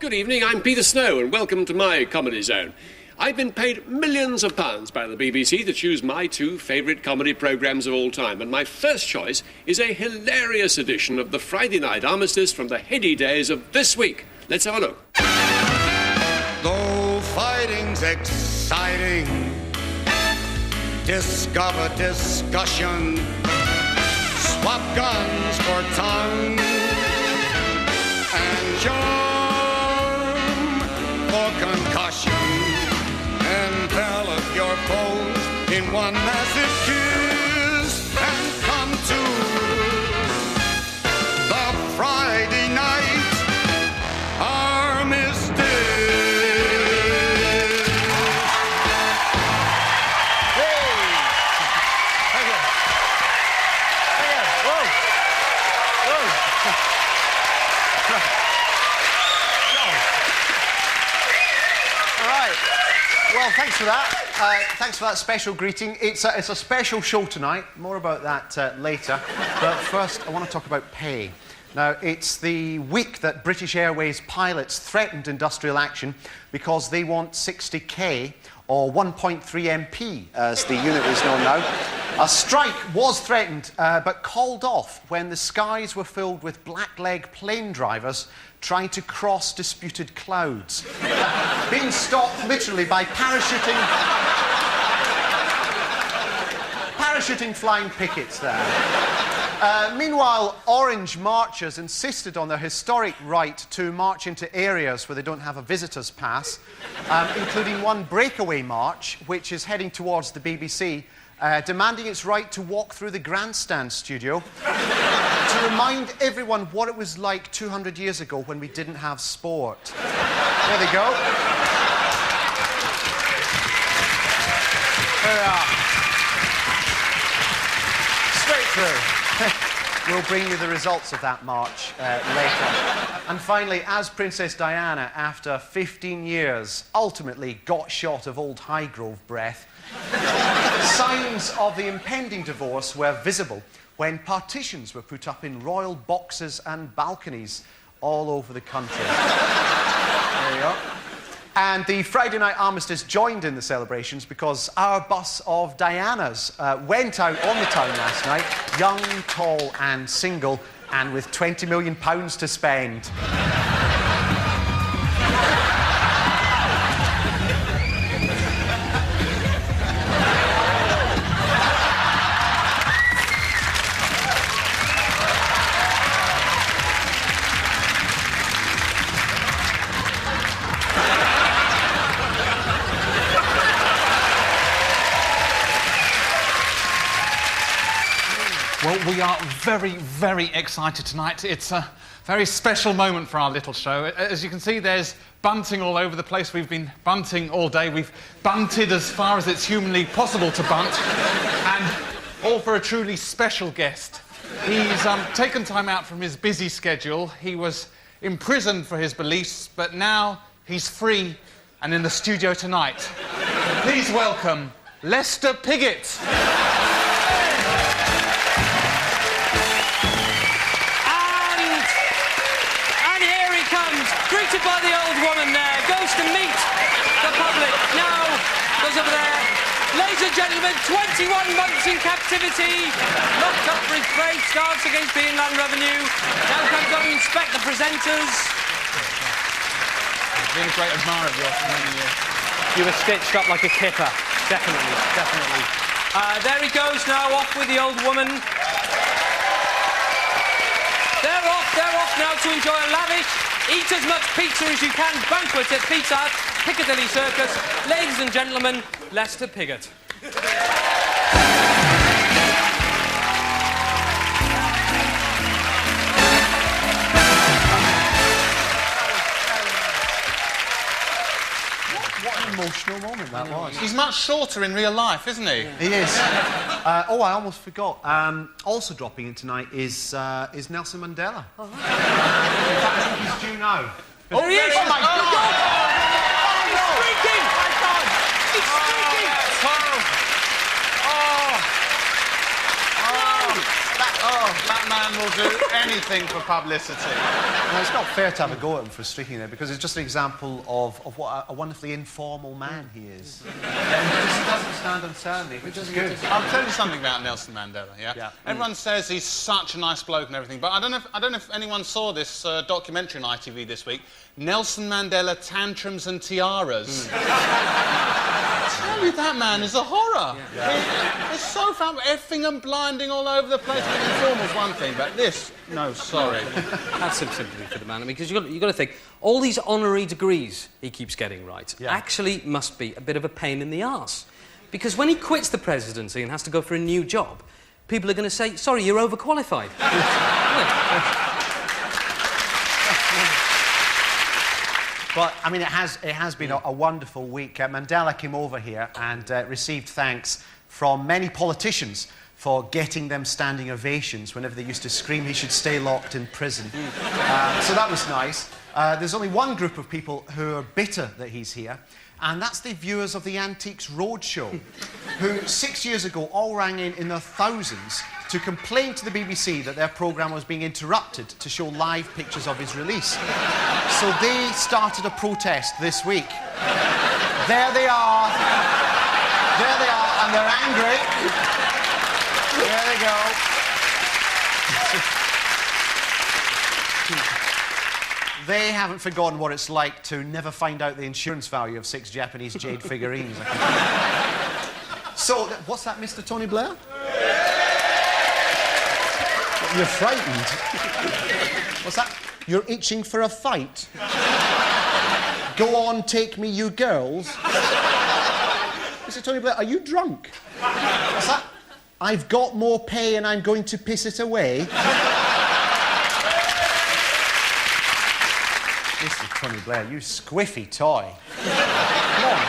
Good evening, I'm Peter Snow, and welcome to my Comedy Zone. I've been paid millions of pounds by the BBC to choose my two favourite comedy programmes of all time, and my first choice is a hilarious edition of the Friday night Armistice from the heady days of this week. Let's have a look. Though fighting's exciting, discover discussion, swap guns for tongue, and germ for concussion. Envelop your foes in one massive kiss and come to the Friday night Armistice. Well, thanks for that. Thanks for that special greeting. It's a special show tonight. More about that later. But first, I want to talk about pay. Now, it's the week that British Airways pilots threatened industrial action because they want 60k, or 1.3 MP, as the unit is known now. A strike was threatened, but called off when the skies were filled with blackleg plane drivers trying to cross disputed clouds. Being stopped literally by parachuting flying pickets there. Meanwhile, Orange marchers insisted on their historic right to march into areas where they don't have a visitor's pass, including one breakaway march, which is heading towards the BBC, demanding its right to walk through the grandstand studio to remind everyone what it was like 200 years ago when we didn't have sport. There they go. There they are. Straight through. We'll bring you the results of that march later. And finally, as Princess Diana, after 15 years, ultimately got shot of old Highgrove breath, signs of the impending divorce were visible when partitions were put up in royal boxes and balconies all over the country. There you go. And the Friday night Armistice joined in the celebrations because our bus of Dianas went out on the town last night, young, tall and single, and with £20 million to spend. Well, we are very, very excited tonight. It's a very special moment for our little show. As you can see, there's bunting all over the place. We've been bunting all day. We've bunted as far as it's humanly possible to bunt. And all for a truly special guest. He's taken time out from his busy schedule. He was imprisoned for his beliefs, but now he's free and in the studio tonight. Please welcome Lester Piggott. Greeted by the old woman there, goes to meet the public. Now, goes over there. Ladies and gentlemen, 21 months in captivity, locked up for his brave stance against the Inland Revenue. Now comes on to inspect the presenters. I've been a great admirer of yours for many years. You were stitched up like a kipper. Definitely, definitely. There he goes now, off with the old woman. They're off now to enjoy a lavish, eat as much pizza as you can banquet at Pizza Hut, Piccadilly Circus. Ladies and gentlemen, Lester Piggott. What an emotional moment that was. He's much shorter in real life, isn't he? He is. Oh, I almost forgot. Also dropping in tonight is Nelson Mandela. Oh. In fact, I think he's due now. Oh, he is! Oh, my God! He's streaking! Oh, my God! He's streaking! That man will do anything for publicity. No, it's not fair to have a go at him for streaking there, because it's just an example of what a wonderfully informal man he is. He doesn't stand on ceremony, which is good. I'll tell you something about Nelson Mandela, yeah? Yeah. Everyone says he's such a nice bloke and everything, but I don't know if anyone saw this documentary on ITV this week, Nelson Mandela, Tantrums and Tiaras. I tell you, that man is a horror. It's so fun, effing and blinding all over the place. Informal's one thing, but this, no, sorry. Have some sympathy for the man. I mean, because you've got to think, all these honorary degrees he keeps getting right actually must be a bit of a pain in the arse. Because when he quits the presidency and has to go for a new job, people are going to say, sorry, you're overqualified. But, I mean, it has been a wonderful week. Mandela came over here and received thanks from many politicians for getting them standing ovations whenever they used to scream he should stay locked in prison. So that was nice. There's only one group of people who are bitter that he's here, and that's the viewers of the Antiques Roadshow, who 6 years ago all rang in their thousands to complain to the BBC that their programme was being interrupted to show live pictures of his release. So they started a protest this week. There they are. There they are, and they're angry. There they go. They haven't forgotten what it's like to never find out the insurance value of 6 Japanese jade figurines. So, what's that, Mr. Tony Blair? You're frightened. What's that? You're itching for a fight? Go on, take me, you girls. Mr. Tony Blair, are you drunk? What's that? I've got more pay and I'm going to piss it away. Mr. Tony Blair, you squiffy toy. Come on.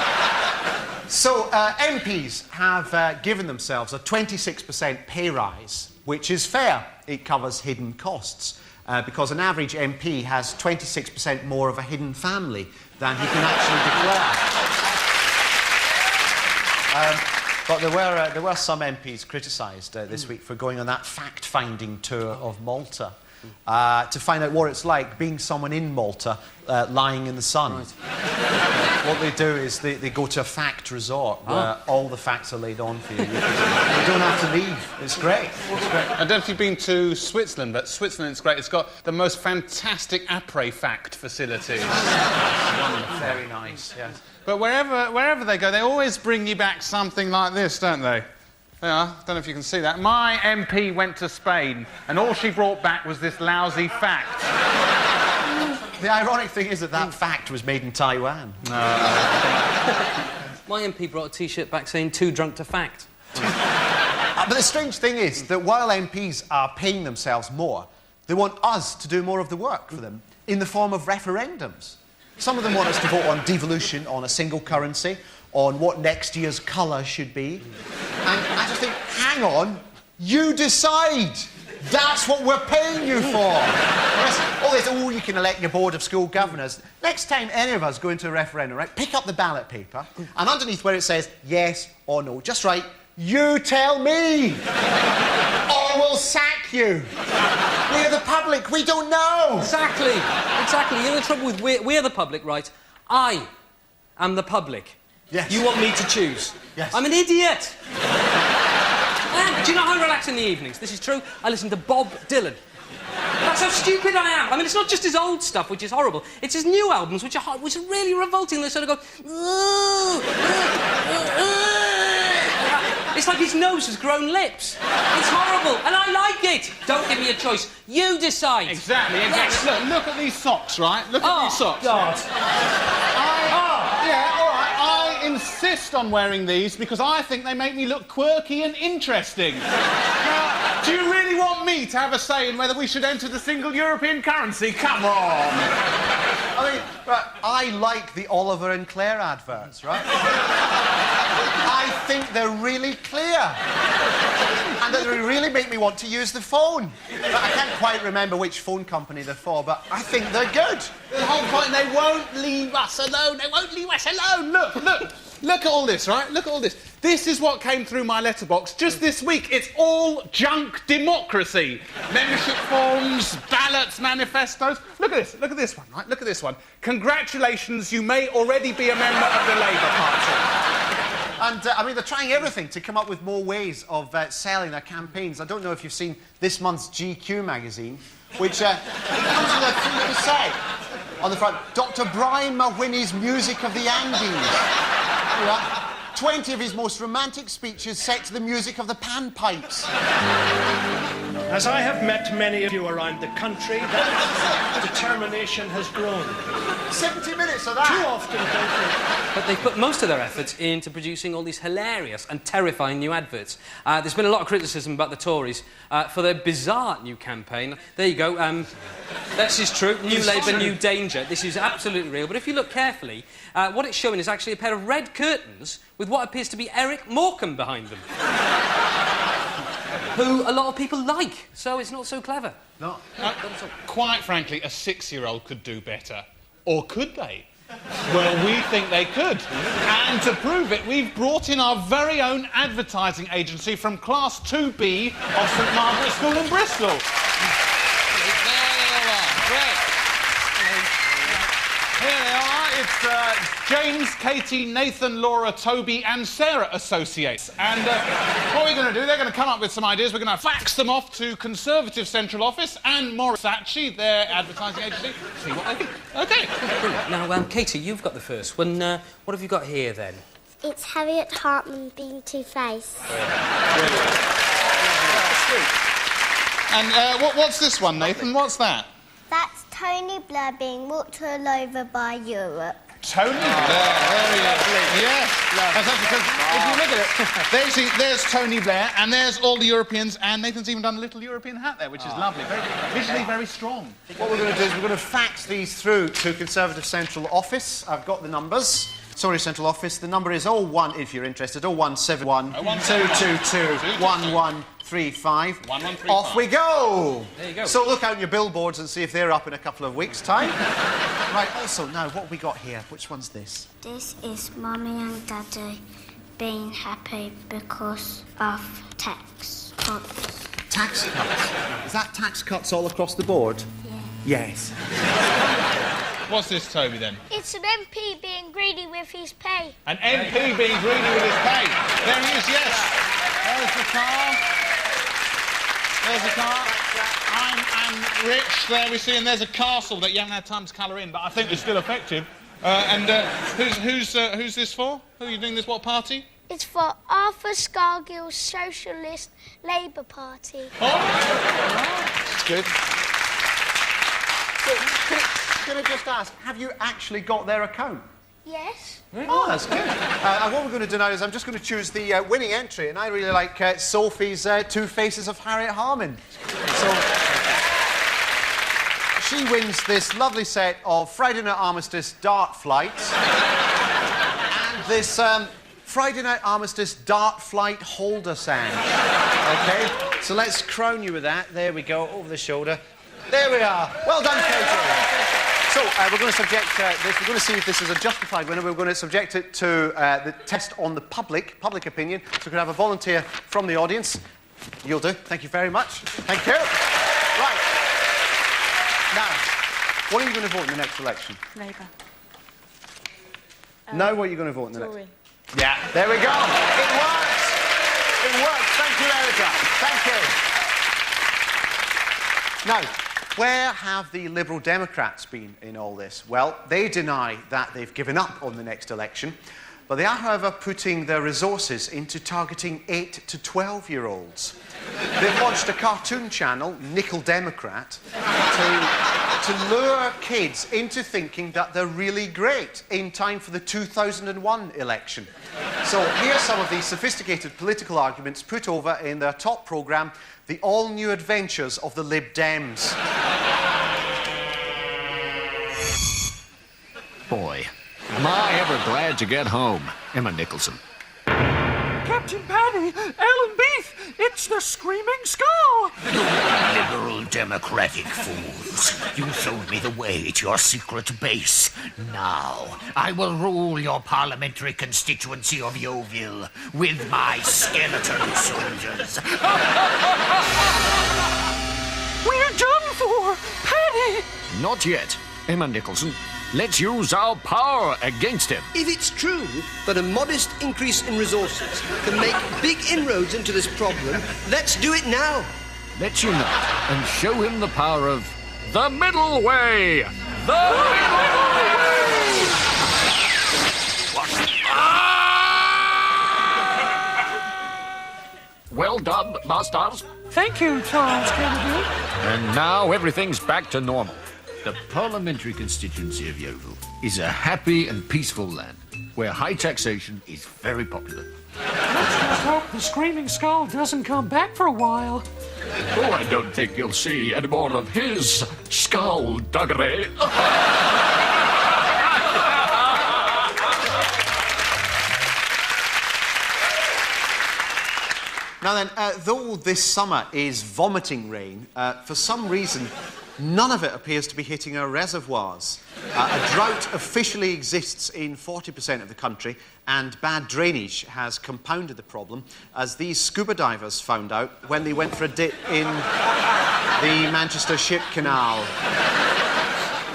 So, MPs have given themselves a 26% pay rise, which is fair. It covers hidden costs, because an average MP has 26% more of a hidden family than he can actually declare. But there were some MPs criticised this week for going on that fact-finding tour of Malta to find out what it's like being someone in Malta lying in the sun. Right. What they do is they go to a fact resort where all the facts are laid on for you. You don't have to leave. It's great. It's great. I don't know if you've been to Switzerland, but Switzerland's great. It's got the most fantastic après-fact facilities. Wonderful. Very nice, yes. But wherever they go, they always bring you back something like this, don't they? Yeah, I don't know if you can see that. My MP went to Spain, and all she brought back was this lousy fact. The ironic thing is that fact was made in Taiwan. My MP brought a T-shirt back saying, too drunk to fact. But the strange thing is that while MPs are paying themselves more, they want us to do more of the work for them in the form of referendums. Some of them want us to vote on devolution, on a single currency, on what next year's colour should be. And I just think, hang on, you decide. That's what we're paying you for. All this, you can elect your board of school governors. Next time any of us go into a referendum, right, pick up the ballot paper, and underneath where it says yes or no, just write, you tell me, or we'll sack you. We're the public, we don't know. Exactly. You know the trouble with we're the public, right? I am the public. Yes. You want me to choose? Yes. I'm an idiot. Do you know how I relax in the evenings? This is true. I listen to Bob Dylan. That's how stupid I am. I mean, it's not just his old stuff, which is horrible. It's his new albums, which are really revolting. They sort of go... It's like his nose has grown lips. It's horrible, and I like it. Don't give me a choice. You decide. Exactly. Yes. Look at these socks, right? Look at these socks. God. I insist on wearing these because I think they make me look quirky and interesting. Now, do you really want me to have a say in whether we should enter the single European currency? Come on! I mean, I like the Oliver and Claire adverts, right? I think they're really clear. And that they really make me want to use the phone. But I can't quite remember which phone company they're for, but I think they're good. The whole point, they won't leave us alone. They won't leave us alone. Look. Look at all this, right? Look at all this. This is what came through my letterbox just this week. It's all junk democracy. Membership forms, ballots, manifestos. Look at this. Look at this one, right? Look at this one. Congratulations, you may already be a member of the Labour Party. And, I mean, they're trying everything to come up with more ways of selling their campaigns. I don't know if you've seen this month's GQ magazine, which comes with a free cassette on the front. Dr. Brian Mahwini's Music of the Andes. Yeah. 20 of his most romantic speeches set to the music of the panpipes. As I have met many of you around the country, that determination has grown. 70 minutes of that. Too often, don't they? But they put most of their efforts into producing all these hilarious and terrifying new adverts. There's been a lot of criticism about the Tories for their bizarre new campaign. There you go. This is true. New Labour, new danger. This is absolutely real. But if you look carefully, what it's showing is actually a pair of red curtains with what appears to be Eric Morecambe behind them. Who a lot of people like, so it's not so clever. No. Quite frankly, a 6-year-old could do better. Or could they? Well, we think they could. And to prove it, we've brought in our very own advertising agency from Class 2B of St Margaret's School in Bristol. There they are. Great. Here they are. It's James, Katie, Nathan, Laura, Toby and Sarah Associates. And what we're going to do, they're going to come up with some ideas. We're going to fax them off to Conservative Central Office and Morris Thatchy, their advertising agency. See what they think. OK. Brilliant. Now, Katie, you've got the first one. What have you got here, then? It's Harriet Hartman being Two-Face. And what's this one, Nathan? What's that? That's Tony Blair being walked all over by Europe. Tony Blair, there he is. Yes. That's because if you look at it, there's Tony Blair, and there's all the Europeans, and Nathan's even done a little European hat there, which is lovely. Very, visually very strong. What we're going to do is we're going to fax these through to Conservative Central Office. I've got the numbers. Sorry, Central Office. The number is 01, if you're interested, 0171 222 1135. 1135. Off we go! There you go. So look out on your billboards and see if they're up in a couple of weeks' time. Right, also, now, what have we got here? Which one's this? This is Mummy and Daddy being happy because of tax cuts. Tax cuts. Is that tax cuts all across the board? Yeah. Yes. What's this, Toby, then? It's an MP being greedy with his pay. An MP being greedy with his pay. There he is, yes. There's the car. There's the car. I'm rich. There we see, and there's a castle that you haven't had time to colour in, but I think it's still effective. Who's this for? Who are you doing this? What party? It's for Arthur Scargill's Socialist Labour Party. That's good. Can I just ask, have you actually got their account? Yes. Oh, that's good. And what we're going to do now is I'm just going to choose the winning entry, and I really like Sophie's Two Faces of Harriet Harman. So she wins this lovely set of Friday Night Armistice dart flights and this Friday Night Armistice dart flight holder sand. OK? So let's crown you with that. There we go, over the shoulder. There we are. Well done, Katie. So, we're going to subject this, we're going to see if this is a justified winner. We're going to subject it to the test on the public opinion. So we could have a volunteer from the audience. You'll do. Thank you very much. Thank you. Right. Now, what are you going to vote in the next election? Labour. Now what are you going to vote in the Tory. next? Yeah, there we go. It works. It works. Thank you, Erica. Thank you. Now, where have the Liberal Democrats been in all this? Well, they deny that they've given up on the next election, but they are, however, putting their resources into targeting 8 to 12-year-olds. They've launched a cartoon channel, Nickel Democrat, to lure kids into thinking that they're really great in time for the 2001 election. So here's some of the sophisticated political arguments put over in their top programme, The All-New Adventures of the Lib Dems. Boy, am I ever glad to get home. Emma Nicholson. Captain Captain Paddy, Ellen Beef, it's the Screaming Skull. You liberal democratic fools. You showed me the way to your secret base. Now, I will rule your parliamentary constituency of Yeovil with my skeleton soldiers. We're done for, Paddy. Not yet. Emma Nicholson, let's use our power against him. If it's true that a modest increase in resources can make big inroads into this problem, let's do it now. Let's unite and show him the power of the middle way. The middle way! What? Well done, masters. Thank you, Charles Kennedy. And now everything's back to normal. The parliamentary constituency of Yeovil is a happy and peaceful land where high taxation is very popular. Let's just hope the Screaming Skull doesn't come back for a while. Oh, I don't think you'll see any more of his skullduggery. Now then, though this summer is vomiting rain, for some reason, none of it appears to be hitting our reservoirs. A drought officially exists in 40% of the country, and bad drainage has compounded the problem, as these scuba divers found out when they went for a dip in the Manchester Ship Canal.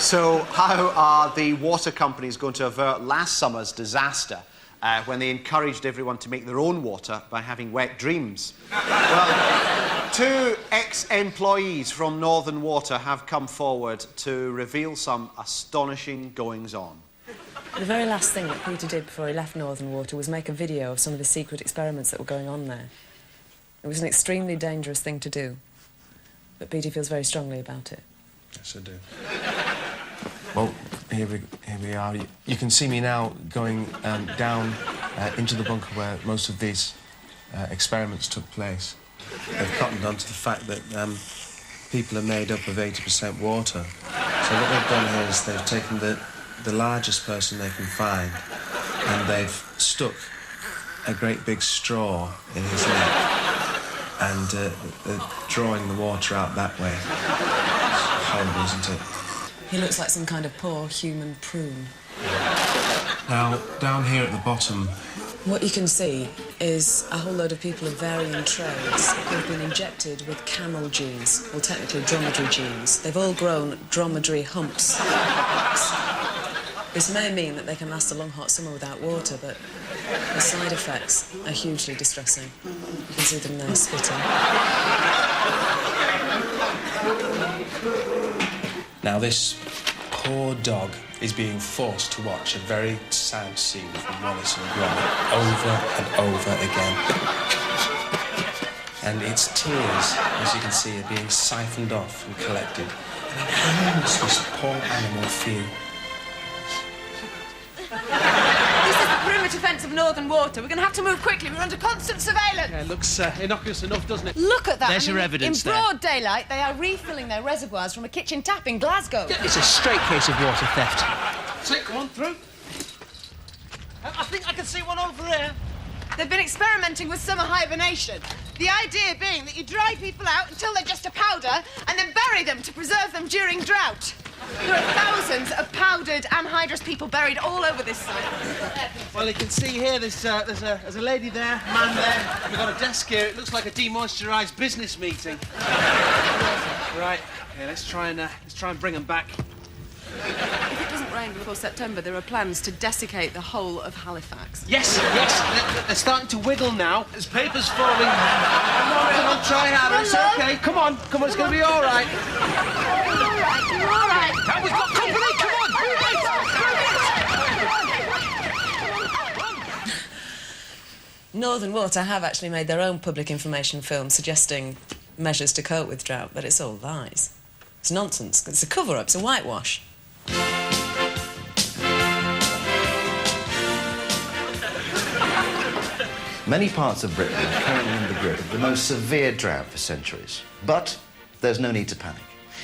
So how are the water companies going to avert last summer's disaster when they encouraged everyone to make their own water by having wet dreams? Well, 2 ex-employees from Northern Water have come forward to reveal some astonishing goings-on. The very last thing that Peter did before he left Northern Water was make a video of some of the secret experiments that were going on there. It was an extremely dangerous thing to do, but Peter feels very strongly about it. Yes, I do. Well, here we are. You can see me now going down into the bunker where most of these experiments took place. They've cottoned onto the fact that people are made up of 80% water. So what they've done here is they've taken the largest person they can find and they've stuck a great big straw in his neck and they're drawing the water out that way. It's horrible, isn't it? He looks like some kind of poor human prune. Now, down here at the bottom... What you can see is a whole load of people of varying trades who've been injected with camel genes, or technically dromedary genes. They've all grown dromedary humps. This may mean that they can last a long hot summer without water, but the side effects are hugely distressing. You can see them there spitting. Now, this poor dog is being forced to watch a very sad scene from Wallace and Gromit over and over again. And its tears, as you can see, are being siphoned off and collected. And how must this poor animal feel? This is the perimeter fence of Northern Water. We're going to have to move quickly. We're under constant surveillance. Yeah, it looks innocuous enough, doesn't it? Look at that. There's your evidence in broad daylight, they are refilling their reservoirs from a kitchen tap in Glasgow. It's a straight case of water theft. So, come on through. I think I can see one over there. They've been experimenting with summer hibernation. The idea being that you dry people out until they're just a powder and then bury them to preserve them during drought. There are thousands of powdered anhydrous people buried all over this site. Well, you can see here there's a lady there, a man there. We've got a desk here. It looks like a demoisturised business meeting. Right. Okay, let's try and bring them back. If it doesn't rain before September, there are plans to desiccate the whole of Halifax. Yes. They're starting to wiggle now. There's papers falling. Come on, try harder. It's okay. Come on, it's going to be all right. You're all right. Now we've got company. Come on. Northern Water have actually made their own public information film suggesting measures to cope with drought, but it's all lies. It's nonsense. It's a cover-up. It's a whitewash. Many parts of Britain are currently in the grip of the most severe drought for centuries. But there's no need to panic.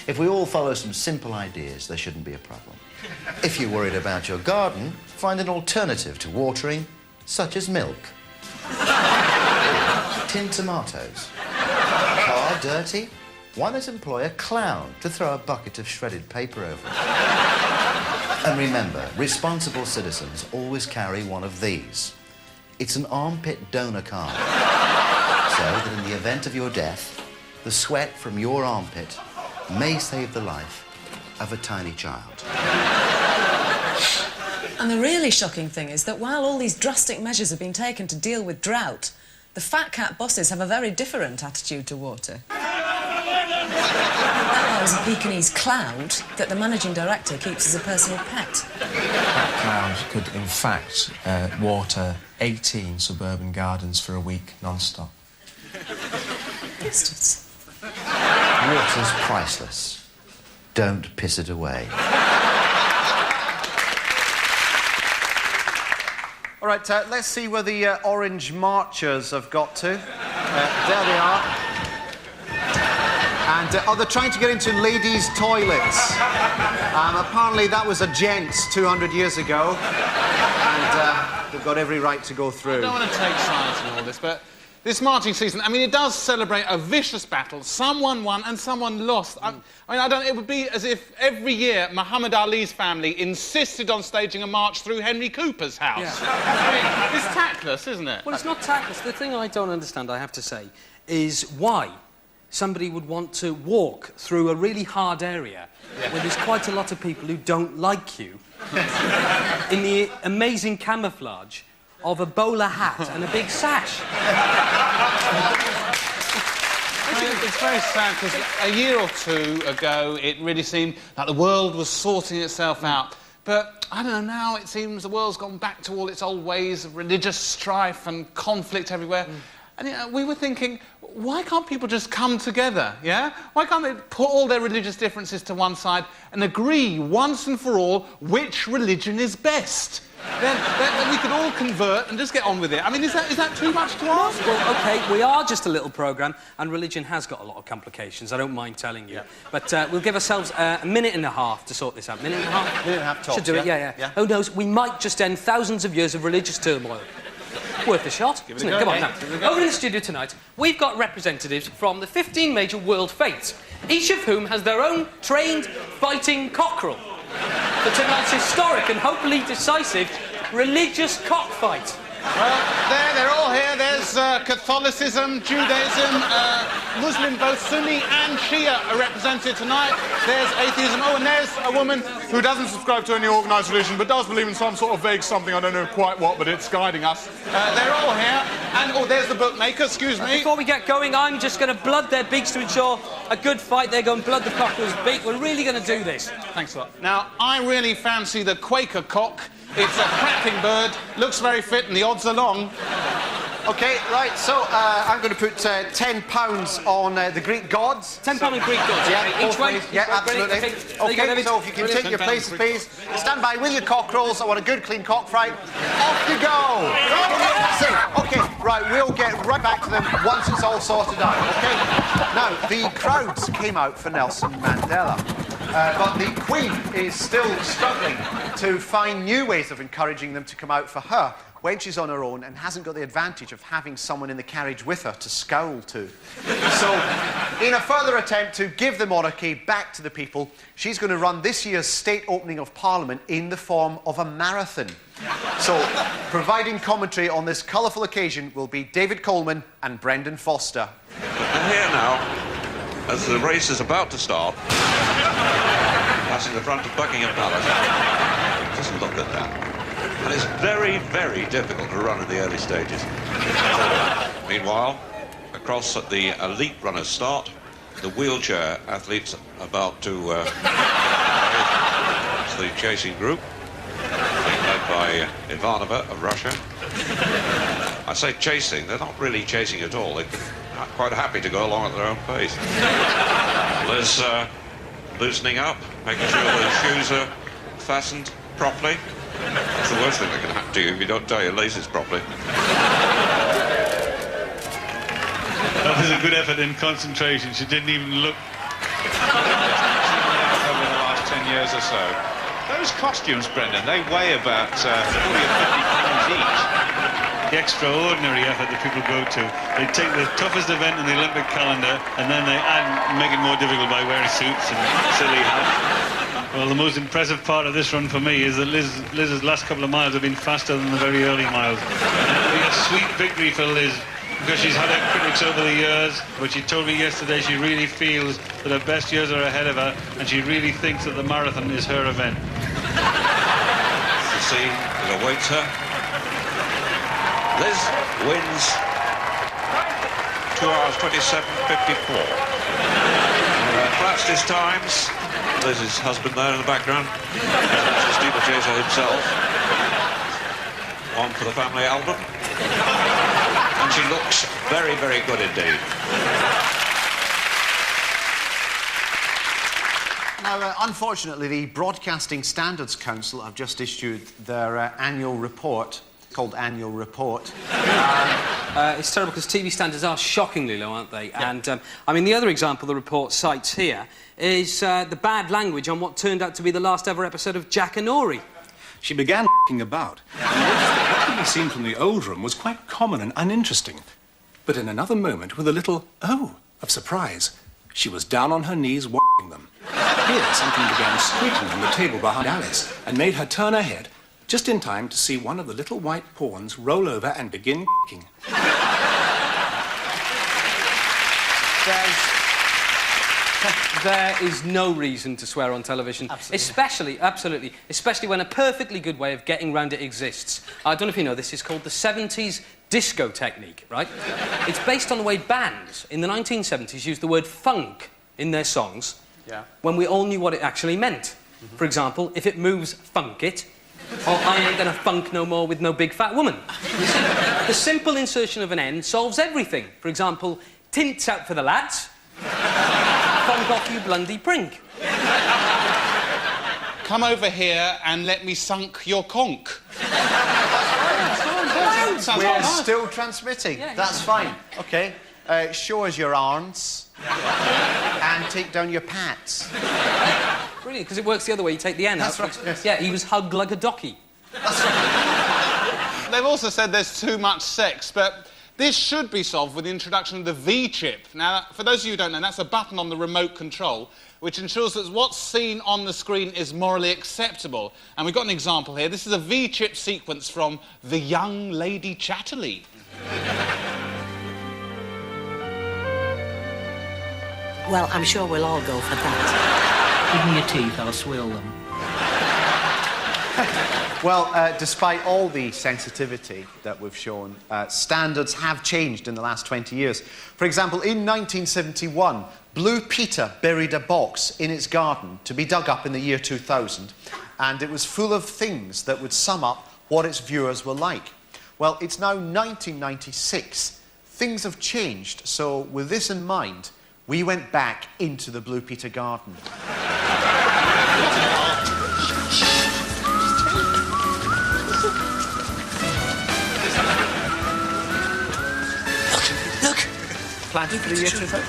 If we all follow some simple ideas, there shouldn't be a problem. If you're worried about your garden, find an alternative to watering, such as milk. Tin tomatoes. Car dirty? Why not employ a clown to throw a bucket of shredded paper over it? And remember, responsible citizens always carry one of these. It's an armpit donor card. So that in the event of your death, the sweat from your armpit may save the life of a tiny child. And the really shocking thing is that while all these drastic measures have been taken to deal with drought, the fat cat bosses have a very different attitude to water. That was a Pekingese cloud that the managing director keeps as a personal pet. That cloud could, in fact, water 18 suburban gardens for a week, non-stop. Bastards. Water's priceless. Don't piss it away. All right, let's see where the orange marchers have got to. There they are. And, they're trying to get into ladies' toilets. Apparently that was a gents 200 years ago. And they've got every right to go through. I don't want to take sides in all this, but this marching season, I mean, it does celebrate a vicious battle. Someone won and someone lost. I mean, it would be as if every year Muhammad Ali's family insisted on staging a march through Henry Cooper's house. Yeah. I mean, it's tactless, isn't it? Well, it's not tactless. The thing I don't understand, I have to say, is why somebody would want to walk through a really hard area where there's quite a lot of people who don't like you in the amazing camouflage of a bowler hat and a big sash. It's very sad, because a year or two ago it really seemed like the world was sorting itself out. But, I don't know, now it seems the world's gone back to all its old ways of religious strife and conflict everywhere. And, you know, we were thinking, why can't people just come together, yeah? Why can't they put all their religious differences to one side and agree once and for all which religion is best? Then we could all convert and just get on with it. I mean, is that too much to ask? Well, OK, we are just a little programme, and religion has got a lot of complications, I don't mind telling you. Yeah. But we'll give ourselves a minute and a half to sort this out. Minute and a half? Minute and a half tops, Should do it, yeah. Who knows, we might just end thousands of years of religious turmoil. Worth a shot, isn't it? Come on, now. Over in the studio tonight, we've got representatives from the 15 major world faiths, each of whom has their own trained fighting cockerel for tonight's historic and hopefully decisive religious cockfight. Well, they're all here. There's Catholicism, Judaism, Muslim, both Sunni and Shia are represented tonight. There's atheism. Oh, and there's a woman who doesn't subscribe to any organised religion, but does believe in some sort of vague something, I don't know quite what, but it's guiding us. They're all here. And, oh, there's the bookmaker, excuse me. Before we get going, I'm just going to blood their beaks to ensure a good fight. They're going to blood the cockerel's beak. We're really going to do this. Thanks a lot. Now, I really fancy the Quaker cock. It's a cracking bird, looks very fit, and the odds are long. OK, right, so I'm going to put £10 on the Greek gods. £10 on Greek gods, yeah. Each way? Yeah, absolutely. OK, so if you can take your places, please. Stand by with your cockerels. I want a good, clean cockfight. Off you go! OK, right, we'll get right back to them once it's all sorted out, OK? Now, the crowds came out for Nelson Mandela. But the Queen is still struggling to find new ways of encouraging them to come out for her when she's on her own and hasn't got the advantage of having someone in the carriage with her to scowl to. So, in a further attempt to give the monarchy back to the people, she's going to run this year's state opening of Parliament in the form of a marathon. So, providing commentary on this colourful occasion will be David Coleman and Brendan Foster. And here now, as the race is about to start, passing the front of Buckingham Palace. Just look at that. And it's very, very difficult to run in the early stages. Meanwhile, across at the elite runners start, the wheelchair athletes about to it's the chasing group, led by Ivanova of Russia. I say chasing, they're not really chasing at all. They're quite happy to go along at their own pace. Liz loosening up, making sure the shoes are fastened properly. That's the worst thing that can happen to you if you don't tie your laces properly. That was a good effort in concentration. She didn't even look over the last 10 years or so. Those costumes, Brendan, they weigh about 40 or 50 pounds each. the extraordinary effort that people go to. They take the toughest event in the Olympic calendar and then they make it more difficult by wearing suits and silly hats. Well, the most impressive part of this run for me is that Liz's last couple of miles have been faster than the very early miles. It'll be a sweet victory for Liz, because she's had her critics over the years, but she told me yesterday she really feels that her best years are ahead of her, and she really thinks that the marathon is her event. The scene that awaits her. Liz wins 2 hours 27:54. Fastest times. Liz's husband there in the background. The steeplechaser himself. One for the family album. And she looks very, very good indeed. Now, unfortunately, the Broadcasting Standards Council have just issued their annual report, called Annual Report. It's terrible because TV standards are shockingly low, aren't they? Yeah. And, I mean, the other example the report cites here is the bad language on what turned out to be the last ever episode of Jack and Ori. She began f***ing about. What could be seen from the old room was quite common and uninteresting. But in another moment, with a little, oh, of surprise, she was down on her knees w***ing them. Here, something began squeaking on the table behind Alice and made her turn her head just in time to see one of the little white pawns roll over and begin f***ing. There is no reason to swear on television. Absolutely. Especially when a perfectly good way of getting round it exists. I don't know if you know, this is called the 70s disco technique, right? It's based on the way bands in the 1970s used the word funk in their songs when we all knew what it actually meant. For example, if it moves, funk it, or I ain't gonna funk no more with no big fat woman. The simple insertion of an N solves everything. For example, tints out for the lads. Funk off, you blundy prink. Come over here and let me sunk your conch. We're still transmitting. That's fine. OK. Show us your arms and take down your pats. Brilliant, because it works the other way. You take the N out. That's right. Yes. Yeah, he was hugged like a docky. That's right. They've also said there's too much sex, but this should be solved with the introduction of the V-chip. Now, for those of you who don't know, that's a button on the remote control which ensures that what's seen on the screen is morally acceptable. And we've got an example here. This is a V-chip sequence from The Young Lady Chatterley. Well, I'm sure we'll all go for that. Give me your teeth, I'll swill them. Well, despite all the sensitivity that we've shown, standards have changed in the last 20 years. For example, in 1971, Blue Peter buried a box in its garden to be dug up in the year 2000, and it was full of things that would sum up what its viewers were like. Well, it's now 1996. Things have changed, so with this in mind, we went back into the Blue Peter garden. Look! Planted for the year 2000.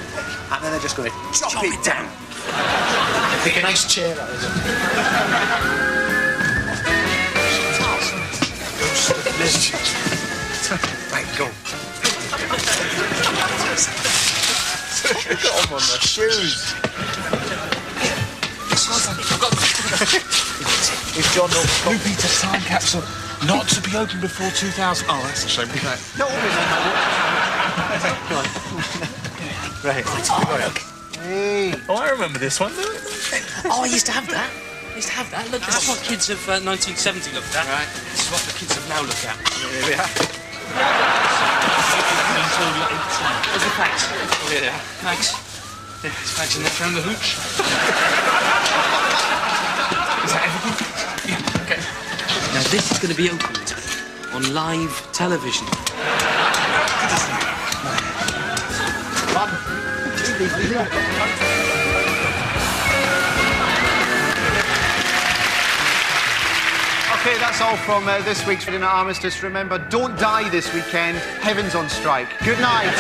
And then they're just going to chop it down. Pick a nice chair out of it. Right, go. Got them on their shoes. It's John Blue Peter time capsule, not to be opened before 2000. Oh, that's a shame. No, right. Hey. Oh, I remember this one. Oh, I used to have that. Look, That's what kids of 1970 looked at. Right. This is what the kids of now look at. Here we are. Where's the fax? Yeah. Thanks. Yeah, it's faxing that round the hooch. Is that everything? Yeah, okay. Now, this is going to be opened on live television. OK, that's all from this week's Reading at Armistice. Remember, don't die this weekend. Heaven's on strike. Good night.